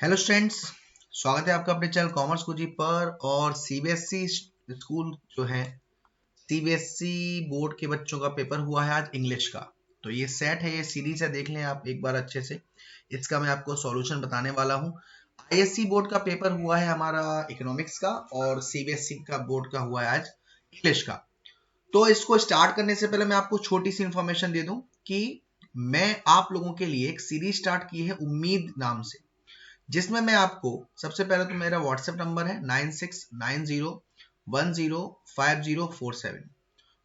Hello students, स्वागत है आपका अपने चैनल कॉमर्स कुजी पर। और सीबीएसई स्कूल जो है, सीबीएसई बोर्ड के बच्चों का पेपर हुआ है आज इंग्लिश का। तो ये सेट है, ये सीरीज है, देख लें आप एक बार अच्छे से। इसका मैं आपको सॉल्यूशन बताने वाला हूँ। आईएससी बोर्ड का पेपर हुआ है हमारा इकोनॉमिक्स का, और सीबीएसई का बोर्ड का हुआ है आज इंग्लिश का। तो इसको स्टार्ट करने से पहले मैं आपको छोटी सी इंफॉर्मेशन दे दूं कि मैं आप लोगों के लिए एक सीरीज स्टार्ट की है उम्मीद नाम से, जिसमें मैं आपको सबसे पहले तो मेरा व्हाट्सएप नंबर है 9690105047।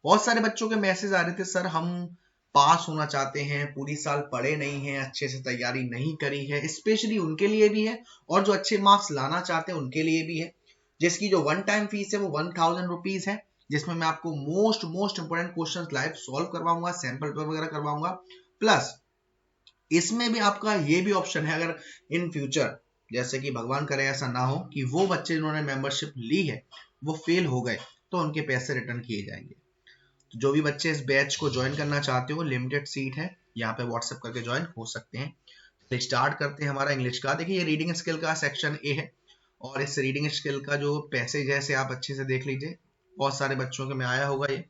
बहुत सारे बच्चों के मैसेज आ रहे थे, सर हम पास होना चाहते हैं, पूरी साल पढ़े नहीं हैं, अच्छे से तैयारी नहीं करी है। स्पेशली उनके लिए भी है, और जो अच्छे मार्क्स लाना चाहते हैं उनके लिए भी है, जिसकी जो वन टाइम फीस है वो 1000 रुपीज है, जिसमें मैं आपको most important question live solve करवाऊंगा, सैंपल पेपर वगैरह करवाऊंगा। प्लस इसमें भी आपका ये भी ऑप्शन है, अगर इन फ्यूचर जैसे कि भगवान करे ऐसा ना हो कि वो बच्चे जिन्होंने मेंबरशिप ली है वो फेल हो गए, तो उनके पैसे रिटर्न किए जाएंगे। तो जो भी बच्चे इस बैच को ज्वाइन करना चाहते हो, लिमिटेड सीट है, यहाँ पे व्हाट्सएप करके ज्वाइन हो सकते हैं। तो स्टार्ट करते हैं हमारा इंग्लिश का। देखिए, ये रीडिंग स्किल का सेक्शन ए है, और इस रीडिंग स्किल का जो पैसेज है, आप अच्छे से देख लीजिए। बहुत सारे बच्चों के में आया होगा ये।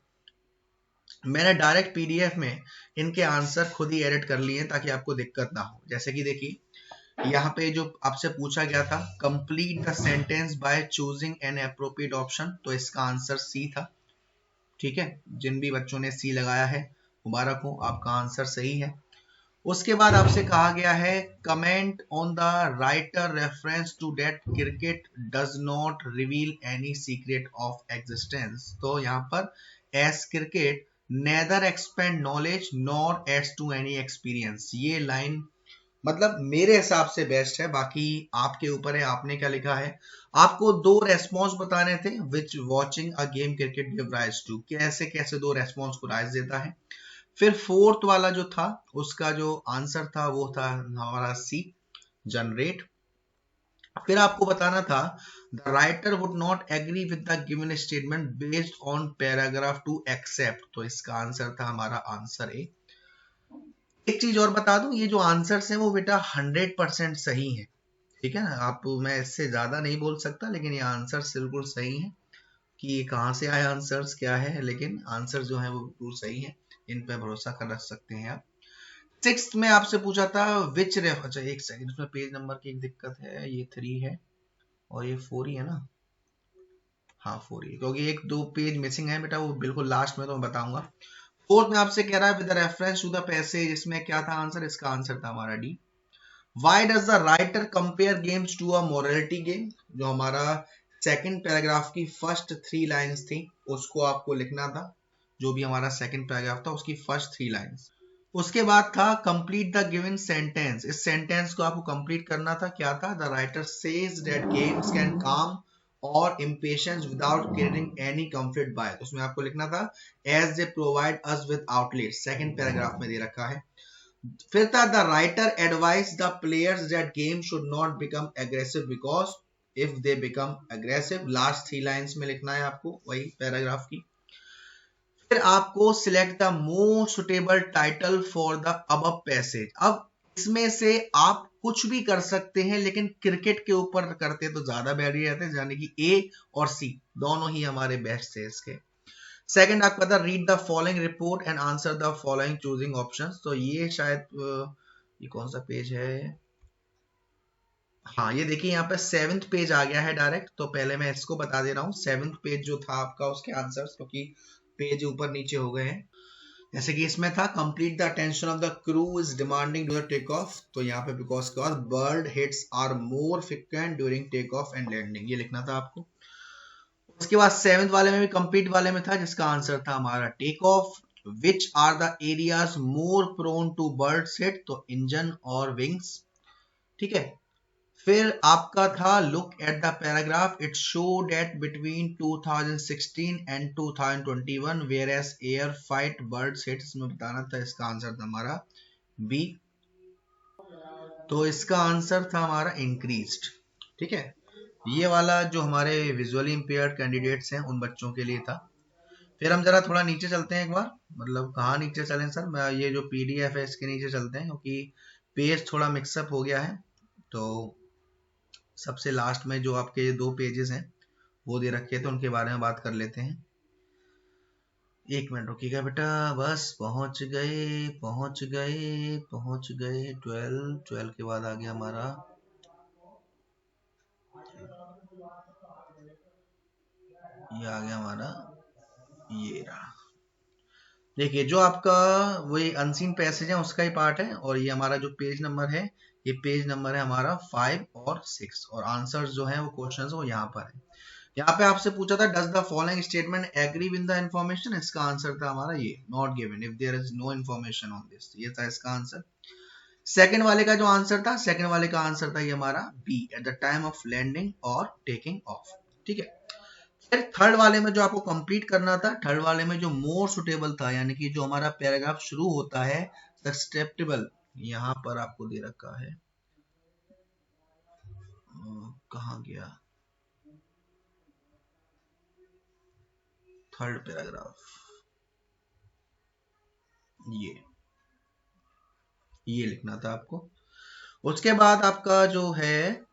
मैंने डायरेक्ट पीडीएफ में इनके आंसर खुद ही एडिट कर लिए ताकि आपको दिक्कत ना हो। जैसे कि देखिए, यहाँ पे जो आपसे पूछा गया था, complete the sentence by choosing an appropriate option, तो इसका आंसर सी था। ठीक है, जिन भी बच्चों ने सी लगाया है मुबारक हो, आपका आंसर सही है। उसके बाद आपसे कहा गया है, comment on the writer reference to that cricket does not reveal any secret of existence. तो यहाँ पर as cricket neither expand knowledge nor adds to any experience, ये लाइन मतलब मेरे हिसाब से बेस्ट है। बाकी आपके ऊपर है, आपने क्या लिखा है। आपको दो रेस्पॉन्स बताने थे, which watching a game cricket give rise to, कैसे कैसे दो रेस्पॉन्स को राइज देता है। फिर फोर्थ वाला जो था, उसका जो आंसर था वो था हमारा सी, जनरेट। फिर आपको बताना था, the writer would not agree with the given statement based on paragraph to accept, तो इसका आंसर था हमारा आंसर ए। एक चीज और बता दूं, ये जो आंसर्स हैं वो बेटा 100% सही है। ठीक है ना, आप, मैं इससे ज्यादा नहीं बोल सकता, लेकिन ये आंसर्स बिल्कुल सही है। कि ये कहाँ से आए आंसर्स क्या है, लेकिन आंसर जो है वो बिल्कुल सही है, इन पे भरोसा कर रख सकते हैं आप। सिक्स्थ में आपसे पूछा था विच रेफ, अच्छा एक सेकंड, उसमें पेज नंबर की एक दिक्कत है, ये 3 है और ये 4 ही है ना। हाँ 4 ही है, क्योंकि एक दो पेज मिसिंग है बेटा, वो बिल्कुल लास्ट में तो मैं बताऊंगा। फोर्थ में आपसे कह रहा है, with reference to the passage, इसमें क्या था आंसर, इसका आंसर था हमारा D. Why does the writer compare games to a morality game, जो हमारा सेकंड पैराग्राफ की फर्स्ट 3 लाइंस थी, उसको आपको लिखना था। जो भी हमारा सेकंड पैराग्राफ था उसकी फर्स्ट 3 लाइंस। उसके बाद था कंप्लीट द गिवन सेंटेंस, इस सेंटेंस को आपको कंप्लीट करना था। क्या था, the writer says that games can काम और impatience without creating any conflict by, उसमें आपको लिखना था as they provide us with outlets, second paragraph में दे रखा है। फिर था, the writer advise the players that game should not become aggressive because if they become aggressive, last 3 lines में लिखना है आपको वही पैराग्राफ की। फिर आपको select the most suitable title for the above passage. अब इसमें से आप कुछ भी कर सकते हैं, लेकिन क्रिकेट के ऊपर करते तो ज्यादा बेहतर रहते हैं, यानी कि ए और सी दोनों ही हमारे बेस्ट थे इसके। सेकंड आपका था, read the following report and answer the following choosing options, तो ये शायद ये कौन सा पेज है। हाँ ये देखिए, यहाँ पे 7th पेज आ गया है डायरेक्ट, तो पहले मैं इसको बता दे रहा हूँ। 7th पेज जो था आपका, उसके आंसर्स, क्योंकि पेज ऊपर नीचे हो गए हैं। जैसे कि इसमें था, complete the attention of the crew is demanding during take off, तो यहाँ पे बिकॉज के बाद bird hits are more frequent during take off and landing, ये लिखना था आपको। उसके बाद 7th वाले में भी, कंप्लीट वाले में था, जिसका आंसर था हमारा take off. Which are the areas more prone to bird hit, तो इंजन और विंग्स। ठीक है, फिर आपका था, look at the paragraph, it show that between 2016 and 2021 where as air fight bird hit, इसमें बताना था, इसका आंसर था हमारा बी। तो इसका आंसर था हमारा इंक्रीज्ड। ठीक है, ये वाला जो हमारे विजुअली इंपेयर्ड कैंडिडेट्स हैं उन बच्चों के लिए था। फिर हम जरा थोड़ा नीचे चलते हैं एक बार, मतलब कहाँ नीचे चलें सर, मैं ये जो पीडीएफ है इसके नीचे चलते हैं, क्योंकि पेज थोड़ा मिक्सअप हो गया है। तो सबसे लास्ट में जो आपके 2 पेजेस हैं वो दे रखे थे, उनके बारे में बात कर लेते हैं। 1 मिनट रुकिएगा बेटा, बस पहुंच गए पहुंच गए पहुंच गए। 12 के बाद आ गया हमारा, ये आ गया हमारा, ये रहा। देखिए जो आपका वही अनसीन पैसेज है उसका ही पार्ट है, और ये हमारा जो पेज नंबर है, ये पेज नंबर है हमारा 5 और 6, और आंसर्स जो है वो क्वेश्चंस वो यहाँ पर है। यहाँ पे आपसे पूछा था does the following statement agree with the information, इसका आंसर था हमारा ये not given if there is no information on this, ये था इसका आंसर। सेकंड वाले का जो आंसर था, सेकंड वाले का आंसर था ये हमारा B, at the time of landing और टेकिंग ऑफ। ठीक है, फिर थर्ड वाले में जो आपको कंप्लीट करना था, थर्ड वाले में जो मोर सुटेबल था, यानी कि जो हमारा पैराग्राफ शुरू होता है सस्टेप्टेबल, यहां पर आपको दे रखा है, कहां गया थर्ड पैराग्राफ, ये लिखना था आपको। उसके बाद आपका जो है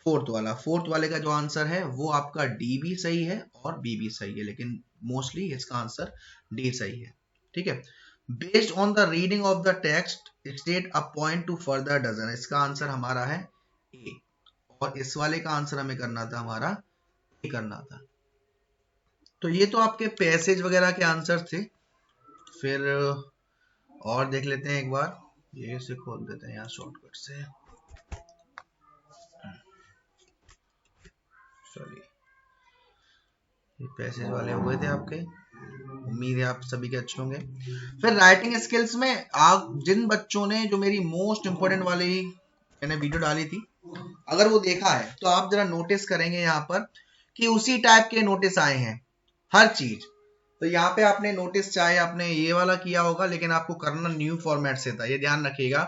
फोर्थ वाले का जो आंसर है वो आपका डी भी सही है और बी भी सही है, लेकिन मोस्टली इसका आंसर डी सही है। ठीक है, based on the reading of the text state a point to further doesn't, इसका आंसर हमारा है ए, और इस वाले का आंसर हमें करना था हमारा ए करना था। तो ये तो आपके पैसेज वगैरह के आंसर थे। फिर और देख लेते हैं एक बार, ये से खोल देते हैं यहाँ शॉर्टकट से, चलिए ये पैसेज वाले हो गए थे आपके, उम्मीद है आप सभी के अच्छे होंगे। फिर राइटिंग स्किल्स में आप जिन बच्चों ने जो मेरी मोस्ट इंपोर्टेंट वाली मैंने वीडियो डाली थी, अगर वो देखा है तो आप जरा नोटिस करेंगे यहाँ पर कि उसी टाइप के नोटिस आए हैं हर चीज। तो यहाँ पे आपने नोटिस चाहे आपने ये वाला किया होगा, लेकिन आपको करना न्यू फॉर्मेट से था, ये ध्यान रखिएगा।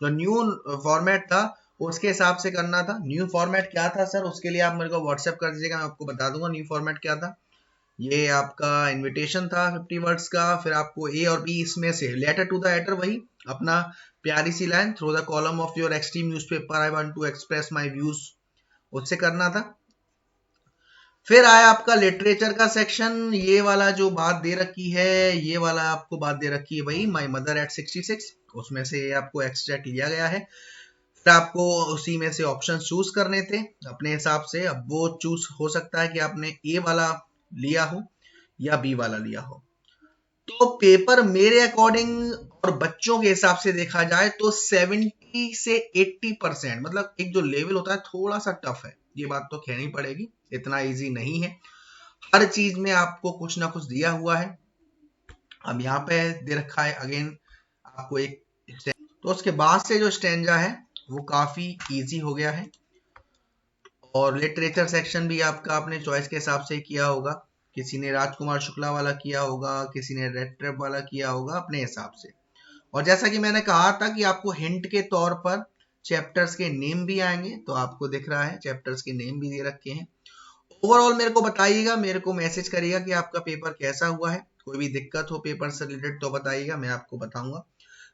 जो न्यू फॉर्मेट था उसके हिसाब से करना था। न्यू फॉर्मेट क्या था सर, उसके लिए आप मेरे को व्हाट्सएप कर दीजिएगा, मैं आपको बता दूंगा न्यू फॉर्मेट क्या था। ये आपका इनविटेशन था 50 वर्ड्स का, फिर आपको ए और बी इसमें से लेटर टू द एडिटर, वही अपना प्यारी सी line, through the column of your extreme newspaper I want to express my views, उससे करना था। फिर आया आपका लिटरेचर का सेक्शन, ये वाला जो बात दे रखी है, ये वाला आपको बात दे रखी है भाई माय मदर एट 66, उसमें से आपको एक्सट्रैक्ट लिया गया है। फिर आपको उसी में से ऑप्शन चूज करने थे अपने हिसाब से। अब वो चूज हो सकता है कि आपने ए वाला लिया हो या बी वाला लिया हो। तो पेपर मेरे अकॉर्डिंग और बच्चों के हिसाब से देखा जाए तो 70 से 80%, मतलब एक जो लेवल होता है थोड़ा सा टफ है, ये बात तो कहनी पड़ेगी, इतना इजी नहीं है। हर चीज में आपको कुछ ना कुछ दिया हुआ है। अब यहाँ पे दे रखा है अगेन आपको एक, तो उसके बाद से जो स्टेंजा है वो काफी इजी हो गया है। और लिटरेचर सेक्शन भी आपका अपने चॉइस के हिसाब से किया होगा, किसी ने राजकुमार शुक्ला वाला किया होगा, किसी ने रेड ट्रैप वाला किया होगा अपने हिसाब से। और जैसा कि मैंने कहा था कि आपको हिंट के तौर पर चैप्टर्स के नेम भी आएंगे, तो आपको दिख रहा है चैप्टर्स के नेम भी दे रखे हैं। ओवरऑल मेरे को बताइएगा, मेरे को मैसेज करिएगा कि आपका पेपर कैसा हुआ है। कोई भी दिक्कत हो पेपर से रिलेटेड तो बताइएगा, मैं आपको बताऊंगा।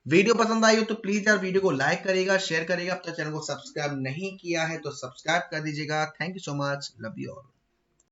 वीडियो पसंद आई हो तो प्लीज यार वीडियो को लाइक करिएगा, शेयर करिएगा। अब तक चैनल को सब्सक्राइब नहीं किया है तो सब्सक्राइब कर दीजिएगा। Thank you so much, love you all.